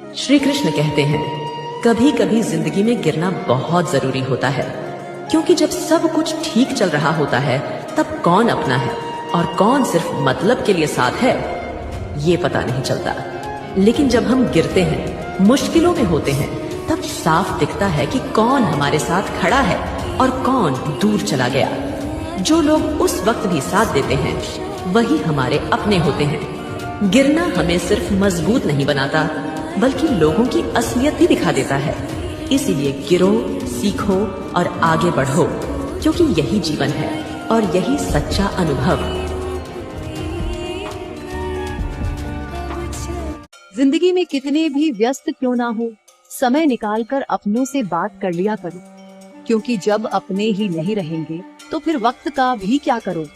श्री कृष्ण कहते हैं, कभी कभी जिंदगी में गिरना बहुत जरूरी होता है, क्योंकि जब सब कुछ ठीक चल रहा होता है तब कौन अपना है और कौन सिर्फ मतलब के लिए साथ है, ये पता नहीं चलता। लेकिन जब हम गिरते हैं, मुश्किलों में होते हैं, तब साफ दिखता है कि कौन हमारे साथ खड़ा है और कौन दूर चला गया। जो लोग उस वक्त भी साथ देते हैं वही हमारे अपने होते हैं। गिरना हमें सिर्फ मजबूत नहीं बनाता, बल्कि लोगों की असलियत भी दिखा देता है। इसीलिए गिरो, सीखो और आगे बढ़ो, क्योंकि यही जीवन है और यही सच्चा अनुभव। जिंदगी में कितने भी व्यस्त क्यों ना हो, समय निकालकर अपनों से बात कर लिया करो, क्योंकि जब अपने ही नहीं रहेंगे तो फिर वक्त का भी क्या करो।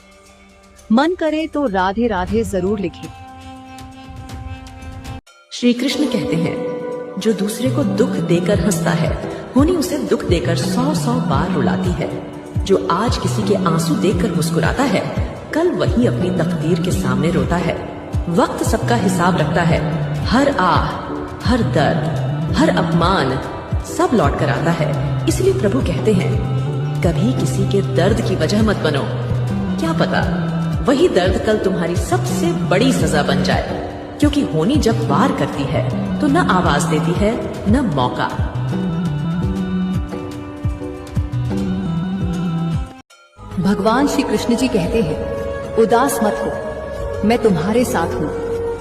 मन करे तो राधे राधे जरूर लिखें। श्री कृष्ण कहते हैं, जो दूसरे को दुख देकर हंसता है, होनी उसे दुख देकर 100 बार रुलाती है। जो आज किसी के आंसू देखकर मुस्कुराता है, कल वही अपनी तकदीर के सामने रोता है। वक्त सबका हिसाब रखता है। हर आह, हर दर्द, हर अपमान सब लौट कर आता है। इसलिए प्रभु कहते हैं, कभी किसी के दर्द की वजह मत बनो। क्या पता वही दर्द कल तुम्हारी सबसे बड़ी सजा बन जाए, क्योंकि होनी जब वार करती है तो न आवाज देती है न मौका। भगवान श्री कृष्ण जी कहते हैं, उदास मत हो, मैं तुम्हारे साथ हूँ।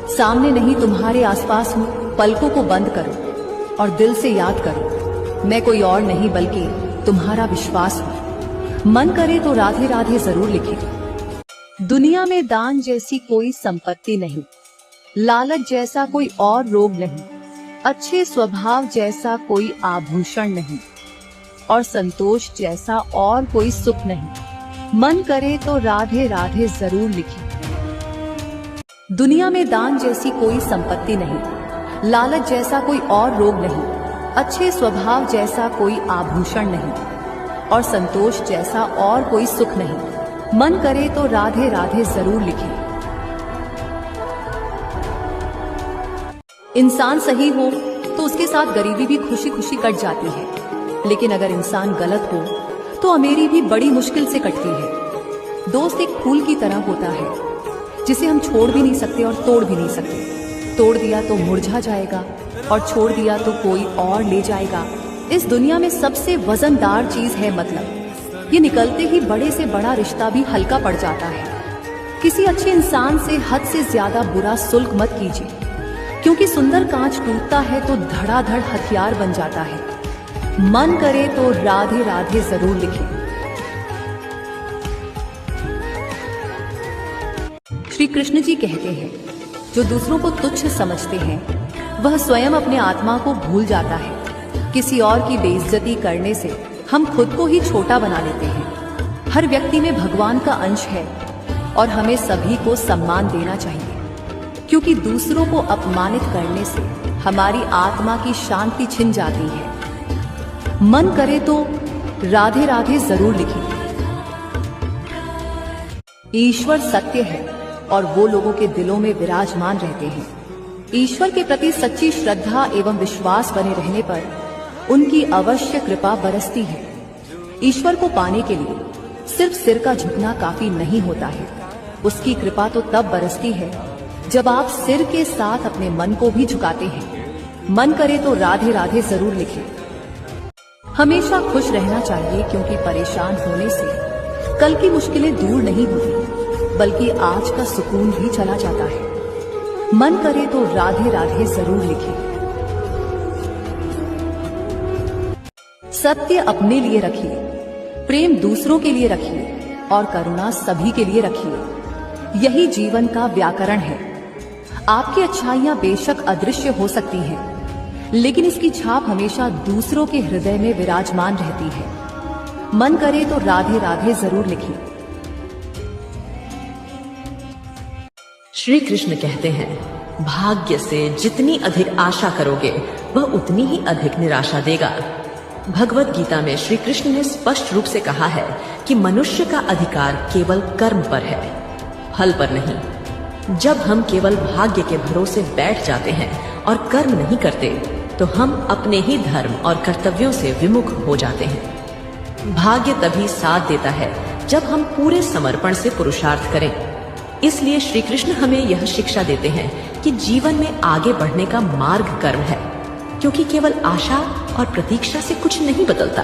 सामने नहीं तुम्हारे आसपास हूँ। पलकों को बंद करो और दिल से याद करो, मैं कोई और नहीं बल्कि तुम्हारा विश्वास हूँ। मन करे तो राधे राधे जरूर लिखे। दुनिया में दान जैसी कोई संपत्ति नहीं, लालच जैसा कोई और रोग नहीं, अच्छे स्वभाव जैसा कोई आभूषण नहीं, और संतोष जैसा और कोई सुख नहीं। मन करे तो राधे राधे जरूर लिखे। दुनिया में दान जैसी कोई संपत्ति नहीं, लालच जैसा कोई और रोग नहीं, अच्छे स्वभाव जैसा कोई आभूषण नहीं, और संतोष जैसा और कोई सुख नहीं। मन करे तो राधे राधे जरूर लिखे। इंसान सही हो तो उसके साथ गरीबी भी खुशी खुशी कट जाती है, लेकिन अगर इंसान गलत हो तो अमीरी भी बड़ी मुश्किल से कटती है। दोस्त एक फूल की तरह होता है, जिसे हम छोड़ भी नहीं सकते और तोड़ भी नहीं सकते। तोड़ दिया तो मुरझा जाएगा और छोड़ दिया तो कोई और ले जाएगा। इस दुनिया में सबसे वजनदार चीज है मतलब। ये निकलते ही बड़े से बड़ा रिश्ता भी हल्का पड़ जाता है। किसी अच्छे इंसान से हद से ज्यादा बुरा सुल्क मत कीजिए, क्योंकि सुंदर कांच टूटता है तो धड़ाधड़ हथियार बन जाता है। मन करे तो राधे राधे जरूर लिखें। श्री कृष्ण जी कहते हैं, जो दूसरों को तुच्छ समझते हैं वह स्वयं अपने आत्मा को भूल जाता है। किसी और की बेइज्जती करने से हम खुद को ही छोटा बना लेते हैं। हर व्यक्ति में भगवान का अंश है और हमें सभी को सम्मान देना चाहिए, क्योंकि दूसरों को अपमानित करने से हमारी आत्मा की शांति छिन जाती है। मन करे तो राधे राधे जरूर लिखें। ईश्वर सत्य है और वो लोगों के दिलों में विराजमान रहते हैं। ईश्वर के प्रति सच्ची श्रद्धा एवं विश्वास बने रहने पर उनकी अवश्य कृपा बरसती है। ईश्वर को पाने के लिए सिर्फ सिर का झुकना काफी नहीं होता है। उसकी कृपा तो तब बरसती है जब आप सिर के साथ अपने मन को भी झुकाते हैं। मन करे तो राधे राधे जरूर लिखें। हमेशा खुश रहना चाहिए, क्योंकि परेशान होने से कल की मुश्किलें दूर नहीं होती, बल्कि आज का सुकून भी चला जाता है। मन करे तो राधे राधे जरूर लिखें। सत्य अपने लिए रखिए, प्रेम दूसरों के लिए रखिए और करुणा सभी के लिए रखिए। यही जीवन का व्याकरण है। आपकी अच्छाइयां बेशक अदृश्य हो सकती हैं, लेकिन इसकी छाप हमेशा दूसरों के हृदय में विराजमान रहती है। मन करे तो राधे राधे जरूर लिखिए। श्री कृष्ण कहते हैं, भाग्य से जितनी अधिक आशा करोगे वह उतनी ही अधिक निराशा देगा। भगवत गीता में श्री कृष्ण ने स्पष्ट रूप से कहा है कि मनुष्य का अधिकार केवल कर्म पर है, फल पर नहीं। जब हम केवल भाग्य के भरोसे बैठ जाते हैं और कर्म नहीं करते तो हम अपने ही धर्म और कर्तव्यों से विमुख हो जाते हैं। भाग्य तभी साथ देता है जब हम पूरे समर्पण से पुरुषार्थ करें। इसलिए श्री कृष्ण हमें यह शिक्षा देते हैं कि जीवन में आगे बढ़ने का मार्ग कर्म है, क्योंकि केवल आशा और प्रतीक्षा से कुछ नहीं बदलता।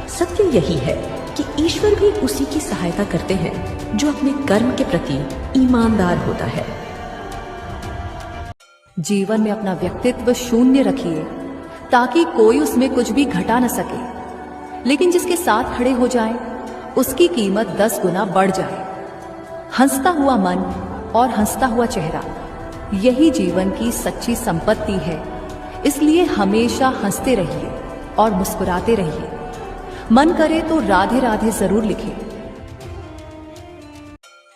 सत्य यही है कि ईश्वर भी उसी की सहायता करते हैं जो अपने कर्म के प्रति ईमानदार होता है। जीवन में अपना व्यक्तित्व शून्य रखिए ताकि कोई उसमें कुछ भी घटा न सके, लेकिन जिसके साथ खड़े हो जाए उसकी कीमत 10 गुना बढ़ जाए। हंसता हुआ मन और हंसता हुआ चेहरा, यही जीवन की सच्ची संपत्ति है। इसलिए हमेशा हंसते रहिए और मुस्कुराते रहिए। मन करे तो राधे राधे जरूर लिखें।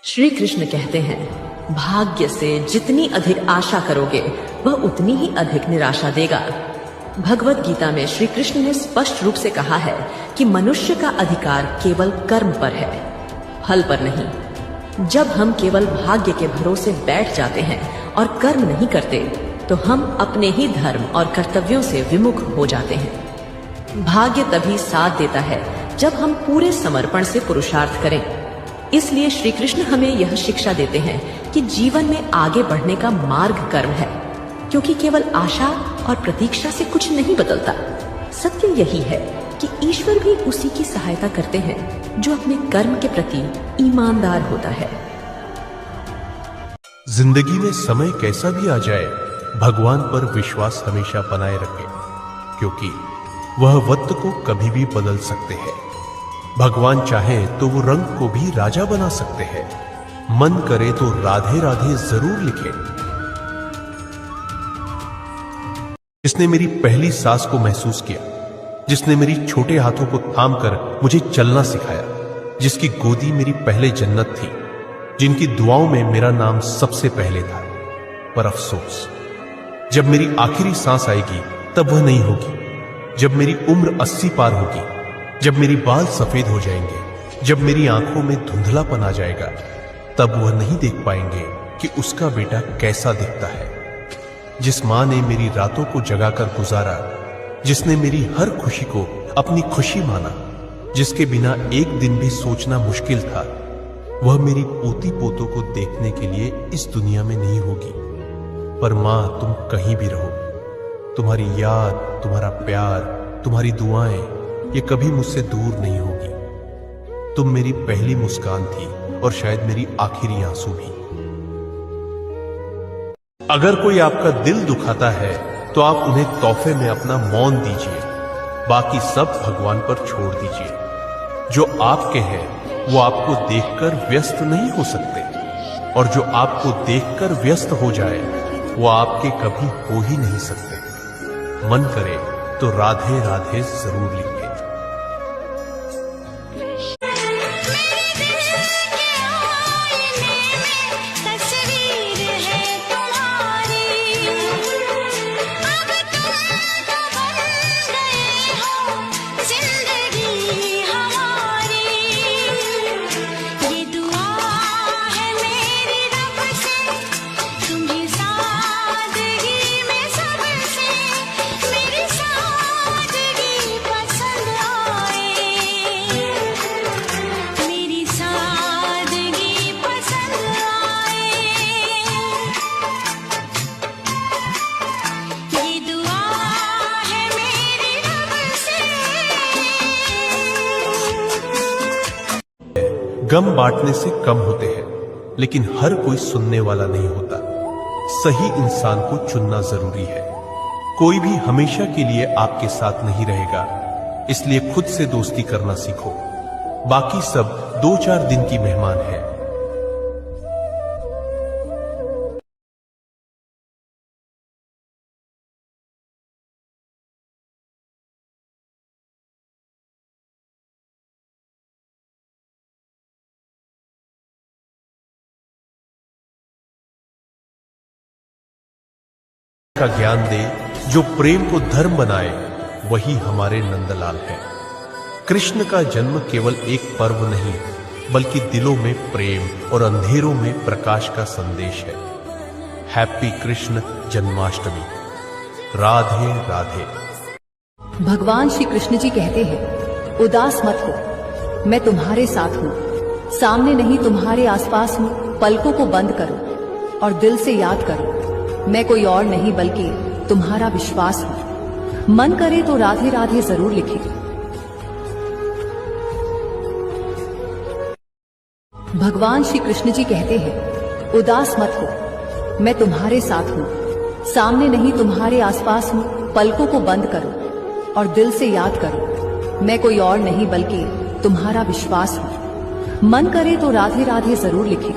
श्री कृष्ण कहते हैं, भाग्य से जितनी अधिक आशा करोगे वह उतनी ही अधिक निराशा देगा। भगवत गीता में श्री कृष्ण ने स्पष्ट रूप से कहा है कि मनुष्य का अधिकार केवल कर्म पर है, फल पर नहीं। जब हम केवल भाग्य के भरोसे बैठ जाते हैं और कर्म नहीं करते तो हम अपने ही धर्म और कर्तव्यों से विमुख हो जाते हैं। भाग्य तभी साथ देता है जब हम पूरे समर्पण से पुरुषार्थ करें। इसलिए श्री कृष्ण हमें यह शिक्षा देते हैं कि जीवन में आगे बढ़ने का मार्ग कर्म है, क्योंकि केवल आशा और प्रतीक्षा से कुछ नहीं बदलता। सत्य यही है कि ईश्वर भी उसी की सहायता करते हैं जो अपने कर्म के प्रति ईमानदार होता है। जिंदगी में समय कैसा भी आ जाए, भगवान पर विश्वास हमेशा बनाए रखें, क्योंकि वह वक्त को कभी भी बदल सकते हैं। भगवान चाहे तो वो रंग को भी राजा बना सकते हैं। मन करे तो राधे राधे जरूर लिखें। जिसने मेरी पहली सांस को महसूस किया, जिसने मेरी छोटे हाथों को थामकर मुझे चलना सिखाया, जिसकी गोदी मेरी पहले जन्नत थी, जिनकी दुआओं में मेरा नाम सबसे पहले था। पर अफसोस, जब मेरी आखिरी सांस आएगी तब वह नहीं होगी। जब मेरी उम्र 80 पार होगी, जब मेरी बाल सफेद हो जाएंगे, जब मेरी आंखों में धुंधलापन आ जाएगा, तब वह नहीं देख पाएंगे कि उसका बेटा कैसा दिखता है। जिस मां ने मेरी रातों को जगाकर गुजारा, जिसने मेरी हर खुशी को अपनी खुशी माना, जिसके बिना एक दिन भी सोचना मुश्किल था, वह मेरी पोती पोतों को देखने के लिए इस दुनिया में नहीं होगी। पर मां, तुम कहीं भी रहो, तुम्हारी याद, तुम्हारा प्यार, तुम्हारी दुआएं ये कभी मुझसे दूर नहीं होगी। तुम मेरी पहली मुस्कान थी और शायद मेरी आखिरी आंसू भी। अगर कोई आपका दिल दुखाता है तो आप उन्हें तोहफे में अपना मौन दीजिए, बाकी सब भगवान पर छोड़ दीजिए। जो आपके हैं वो आपको देखकर व्यस्त नहीं हो सकते, और जो आपको देखकर व्यस्त हो जाए वो आपके कभी हो ही नहीं सकते। मन करे तो राधे राधे जरूर लिखें। गम बांटने से कम होते हैं, लेकिन हर कोई सुनने वाला नहीं होता। सही इंसान को चुनना जरूरी है। कोई भी हमेशा के लिए आपके साथ नहीं रहेगा, इसलिए खुद से दोस्ती करना सीखो। बाकी सब 2-4 दिन की मेहमान है। का ज्ञान दे, जो प्रेम को धर्म बनाए, वही हमारे नंदलाल है। कृष्ण का जन्म केवल एक पर्व नहीं, बल्कि दिलों में प्रेम और अंधेरों में प्रकाश का संदेश है। हैप्पी कृष्ण जन्माष्टमी। राधे राधे। भगवान श्री कृष्ण जी कहते हैं, उदास मत हो, मैं तुम्हारे साथ हूँ, सामने नहीं तुम्हारे आसपास हूँ, पलकों को बंद करो और दिल से याद करो, मैं कोई और नहीं बल्कि तुम्हारा विश्वास हूँ। मन करे तो राधे राधे जरूर लिखे। भगवान श्री कृष्ण जी कहते हैं, उदास मत हो, मैं तुम्हारे साथ हूँ, सामने नहीं तुम्हारे आसपास हूँ, पलकों को बंद करो और दिल से याद करो, मैं कोई और नहीं बल्कि तुम्हारा विश्वास हूँ। मन करे तो राधे राधे जरूर लिखे।